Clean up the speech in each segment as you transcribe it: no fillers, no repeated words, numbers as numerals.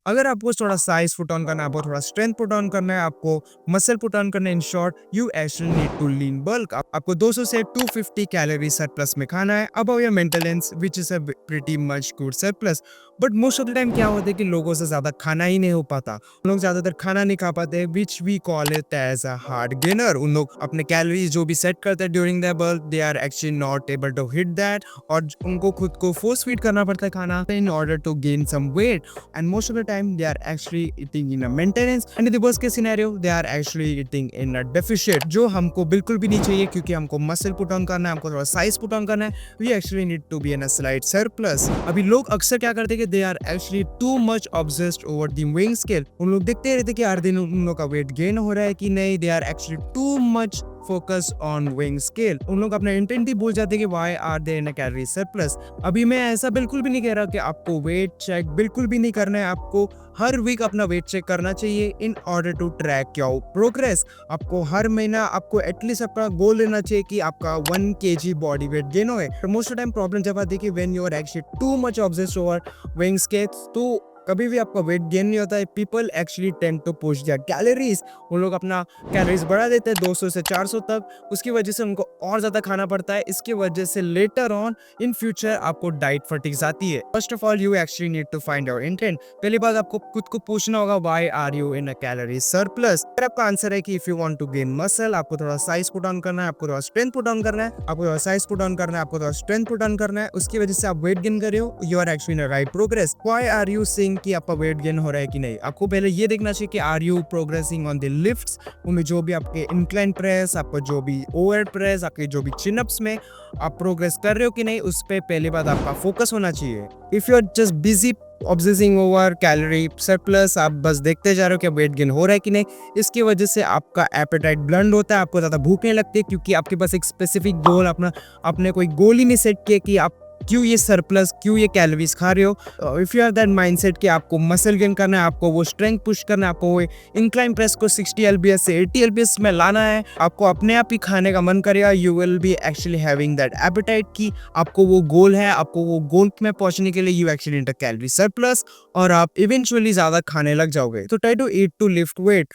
अगर आपको थोड़ा साइज पुट ऑन करना है, आपको थोड़ा स्ट्रेंथ पुट ऑन करना है, आपको मसल पुट ऑन करना है, in short you actually need to lean bulk. आपको 200 से 250 कैलोरी सरप्लस में खाना है above your maintenance, which is a pretty much good surplus. But most of the time क्या होता है कि लोगों से ज्यादा खाना ही नहीं हो पाता, लोग ज्यादातर खाना नहीं खा पाते, which we call it as a hard gainer. उन लोग अपने कैलोरीज जो भी सेट करते हैं during the bulk, they are actually not able to hit that, और उनको खुद को फोर्स फीड करना पड़ता है खाना in order to gain some weight. And most of the time they are actually eating in a maintenance, and in the worst case scenario they are actually eating in a deficit, जो हमको बिल्कुल भी नहीं चाहिए, क्योंकि हमको muscle put on करना है, हमको थोड़ा साइज पुट ऑन करना है। We actually need to be in a slight surplus। अभी लोग अक्सर क्या करते हैं कि they are actually too much obsessed over the weighing scale। उन लोग देखते रहते कि हर दिन उन लोग का वेट गेन हो रहा है कि नहीं, they are actually too much focus on weighing scale। उन लोग अपना इंटेंट ही भूल जाते हैं कि why are they in a calorie surplus। अभी मैं ऐसा बिल्कुल भी नहीं कह रहा कि आपको वेट चेक बिल्कुल भी नहीं करना है, आपको हर वीक अपना वेट चेक करना चाहिए in order to track your progress. आपको हर महीना आपको एटलीस्ट अपना गोल लेना चाहिए कि आपका 1 kg बॉडी वेट गेन हो। मोस्ट ऑफ टाइम प्रॉब्लम जब आती है कि when you are actually too much obsessed over weighing scales, तो कभी भी आपका वेट गेन नहीं होता है। People actually tend to push their calories. उन लोग अपना कैलोरीज बढ़ा देते हैं 200 से 400 तक, उसकी वजह से उनको और ज़्यादा खाना पड़ता है। इसकी वजह से लेटर ऑन इन फ्यूचर आपको डाइट फटीग आती है। First of all you actually need to find your intent. पहली बात आपको खुद को पूछना होगा why are you in a calorie surplus. अगर आपका आंसर है कि if you want to gain muscle, आपको थोड़ा साइज पुट ऑन करना है, आपको थोड़ा स्ट्रेंथ पुट ऑन करना है, आपको थोड़ा साइज पुट ऑन करना है, आपको थोड़ा स्ट्रेंथ पुट ऑन करना है, उसकी वजह से आप वेट गेन कर रहे हो, you are actually in a right progress. Why are you seeing कि आपका वेट गेन हो रहा है कि नहीं, आपको पहले ये देखना चाहिए कि are you progressing on the lifts, उनमें जो भी आपके इंक्लाइन प्रेस, आपका जो भी ओवरहेड प्रेस, आपके जो भी चिन अप्स में आप प्रोग्रेस कर रहे हो कि नहीं, उस पे पहली बात आपका फोकस होना चाहिए। If you are just busy obsessing over calorie surplus, आप बस देखते जा रहे हो कि वेट गेन हो रहा है कि नहीं, इसकी वजह से आपका एपेटाइट ब्लंड होता है, आपको ज़्यादा भूख नहीं लगती, क्योंकि आपके पास एक स्पेसिफिक गोल, आपने कोई गोल ही नहीं सेट किया कि आप क्यों ये सरप्लस, क्यों ये कैलोरीज खा रहे हो। If you have that mindset कि आपको मसल गेन करना है, आपको वो स्ट्रेंथ पुश करना है, आपको वो इंक्लाइन प्रेस को 60 lbs से 80 lbs में लाना है, आपको अपने आप ही खाने का मन करेगा, you will be actually having that appetite कि आपको वो गोल है, आपको वो गोल में पहुंचने के लिए you actually need a calorie surplus, और आप इवेंचुअली ज्यादा खाने लग जाओगे। तो try to eat to lift weight.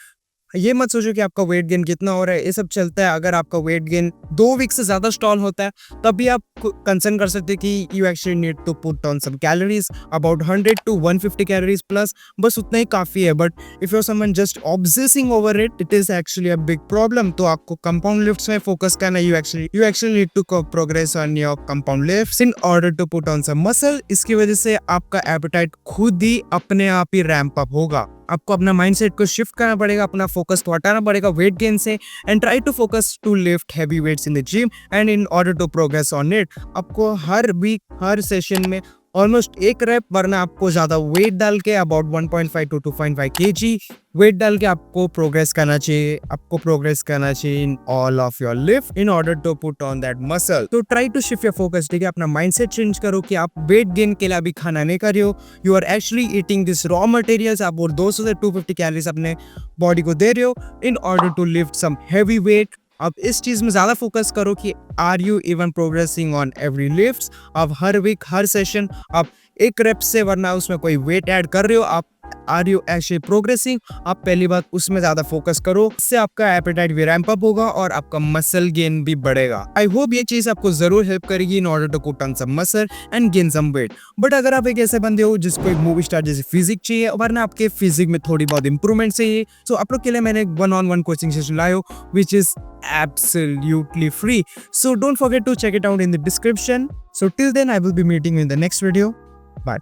ये मत सोचो कि आपका वेट गेन कितना हो रहा है, ये सब चलता है। अगर आपका वेट गेन 2 वीक से ज्यादा स्टॉल होता है, तब भी आप कंसर्न कर सकते हैं कि you actually need to put on some calories, about 100 to 150 calories plus, बस उतना ही काफी है। But if you are someone just obsessing over it is actually a big problem. तो आपको कंपाउंड लिफ्ट्स में फोकस करना है। You actually need to progress on your compound lifts in order to put on some muscle. इसकी वजह से आपका apatite खुद ही अपने आप ही रैंप अप होगा। आपको अपना माइंडसेट को शिफ्ट करना पड़ेगा, अपना फोकस को हटाना पड़ेगा वेट गेन से, and try to focus to lift heavy weights in the gym and in order to progress on it. आपको हर वीक हर सेशन में ऑलमोस्ट एक रैप, वरना आपको ज्यादा वेट डाल के अबाउट 1.5 to 2.5 kg वेट डाल के आपको प्रोग्रेस करना चाहिए। आपको प्रोग्रेस करना चाहिए in all of your lift in order to put on that muscle. तो try to shift your focus, ठीक है, अपना माइंडसेट चेंज करो कि आप वेट गेन के लिए अभी खाना नहीं कर रहे हो, you are actually eating this raw materials. आप वो 200 से 250 कैलोरीज अपने बॉडी को दे रहे हो in order to lift some heavy weight. अब इस चीज में ज्यादा फोकस करो कि are you even progressing on every lifts. अब हर वीक हर सेशन आप एक रेप से, वरना उसमें कोई वेट ऐड कर रहे हो, आप आर यू एक्चुअली प्रोग्रेसिंग। आप पहली बात उसमें ज्यादा फोकस करो, इससे आपका एपेटाइट भी रैंप अप होगा और आपका मसल गेन भी बढ़ेगा। आई होप ये चीज आपको जरूर हेल्प करेगी in order to put on some muscle and gain some weight. But अगर आप एक ऐसे बंदे हो जिसको एक मूवी स्टार जैसे फिजिक चाहिए, वरना आपके फिजिक में थोड़ी बहुत इंप्रूवमेंट चाहिए, तो आप लोग के लिए मैंने 1-on-1 कोचिंग सेशन लाया which is absolutely free. So don't forget to check it out in the description. So till then I will be meeting you in the next video. Bye.